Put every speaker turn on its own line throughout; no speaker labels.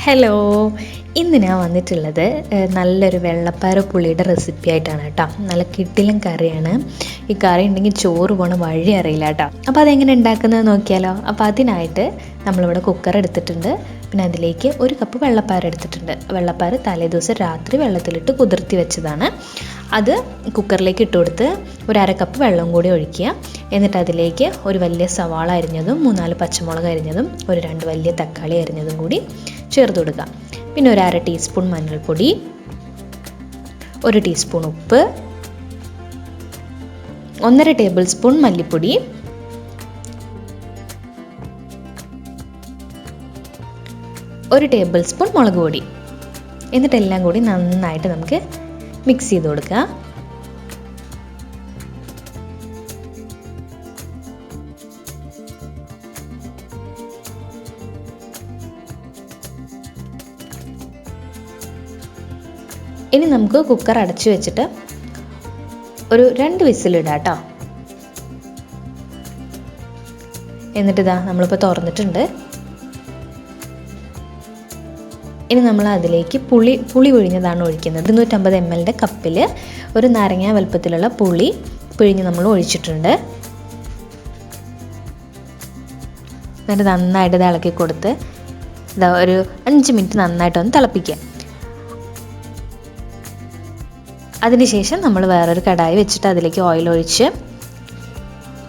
Hello, ഇന്ന് ഞാൻ വന്നിട്ടുള്ളത് നല്ലൊരു വെള്ളപ്പയർ പുളിയുടെ റെസിപ്പി ആയിട്ടാണ് കേട്ടോ. നല്ല കിടിലൻ കറിയാണ്. ഈ കറി ഉണ്ടെങ്കിൽ ചോറ് പോണ വഴി അറിയില്ല കേട്ടോ. അപ്പോൾ അതെങ്ങനെ ഉണ്ടാക്കുന്നത് നോക്കിയാലോ. അപ്പോൾ അതിനായിട്ട് നമ്മളിവിടെ കുക്കർ എടുത്തിട്ടുണ്ട്. പിന്നെ അതിലേക്ക് 1 കപ്പ് വെള്ളപ്പയർ എടുത്തിട്ടുണ്ട്. വെള്ളപ്പയർ തലേദിവസം രാത്രി വെള്ളത്തിലിട്ട് കുതിർത്തി വെച്ചതാണ്. അത് കുക്കറിലേക്ക് ഇട്ട് കൊടുത്ത് 1/2 കപ്പ് വെള്ളം കൂടി ഒഴിക്കുക. എന്നിട്ട് അതിലേക്ക് ഒരു വലിയ സവാള അരിഞ്ഞതും 3-4 പച്ചമുളക് അരിഞ്ഞതും 2 വലിയ തക്കാളി അരിഞ്ഞതും കൂടി ചേർത്ത് കൊടുക്കുക. പിന്നെ 1/2 ടീസ്പൂൺ മഞ്ഞൾപ്പൊടി, 1 ടീസ്പൂൺ ഉപ്പ്, 1/2 ടേബിൾ സ്പൂൺ മല്ലിപ്പൊടി, 1 ടേബിൾ സ്പൂൺ മുളക് പൊടി. എന്നിട്ടെല്ലാം കൂടി നന്നായിട്ട് നമുക്ക് മിക്സ് ചെയ്ത് കൊടുക്കുക. ഇനി നമുക്ക് കുക്കർ അടച്ചു വെച്ചിട്ട് ഒരു 2 വിസിലിടാം കേട്ടോ. എന്നിട്ട് ഇതാ നമ്മളിപ്പോൾ തുറന്നിട്ടുണ്ട്. ഇനി നമ്മൾ അതിലേക്ക് പുളി പിഴിഞ്ഞതാണ് ഒഴിക്കുന്നത്. 250 ml കപ്പിൽ ഒരു നാരങ്ങ വലുപ്പത്തിലുള്ള പുളി പിഴിഞ്ഞ് നമ്മൾ ഒഴിച്ചിട്ടുണ്ട്. എന്നിട്ട് നന്നായിട്ട് ഇത് ഇളക്കി കൊടുത്ത് ഇതാ ഒരു 5 മിനിറ്റ് നന്നായിട്ടൊന്ന് തിളപ്പിക്കുക. അതിനുശേഷം നമ്മൾ വേറൊരു കടായി വെച്ചിട്ട് അതിലേക്ക് ഓയിൽ ഒഴിച്ച്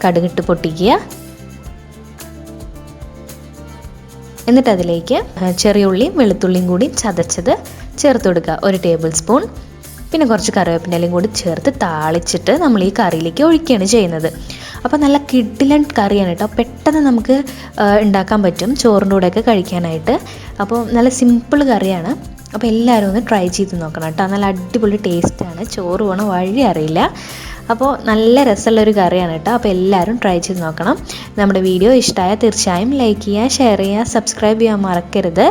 കടുകിട്ട് പൊട്ടിക്കുക. എന്നിട്ട് അതിലേക്ക് ചെറിയ ഉള്ളിയും വെളുത്തുള്ളിയും കൂടി ചതച്ചത് ചേർത്ത് കൊടുക്കുക, 1 ടേബിൾ സ്പൂൺ. പിന്നെ കുറച്ച് കറിവേപ്പിലയും കൂടി ചേർത്ത് താളിച്ചിട്ട് നമ്മൾ ഈ കറിയിലേക്ക് ഒഴിക്കുകയാണ് ചെയ്യുന്നത്. അപ്പോൾ നല്ല കിടിലൻ കറിയാണ് കേട്ടോ. പെട്ടെന്ന് നമുക്ക് ഉണ്ടാക്കാൻ പറ്റും ചോറിൻ്റെ കൂടെയൊക്കെ കഴിക്കാനായിട്ട്. അപ്പോൾ നല്ല സിമ്പിൾ കറിയാണ്. അപ്പോൾ എല്ലാവരും ഒന്ന് ട്രൈ ചെയ്ത് നോക്കണം കേട്ടോ. നല്ല അടിപൊളി ടേസ്റ്റാണ്. ചോറ് പോണ വഴി അറിയില്ല. അപ്പോൾ നല്ല രസമുള്ളൊരു കറിയാണ് കേട്ടോ. അപ്പോൾ എല്ലാവരും ട്രൈ ചെയ്ത് നോക്കണം. നമ്മുടെ വീഡിയോ ഇഷ്ടമായാൽ തീർച്ചയായും ലൈക്ക് ചെയ്യുക, ഷെയർ ചെയ്യുക, സബ്സ്ക്രൈബ് ചെയ്യാൻ മറക്കരുത്.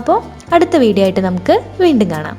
അപ്പോൾ അടുത്ത വീഡിയോ ആയിട്ട് നമുക്ക് വീണ്ടും കാണാം.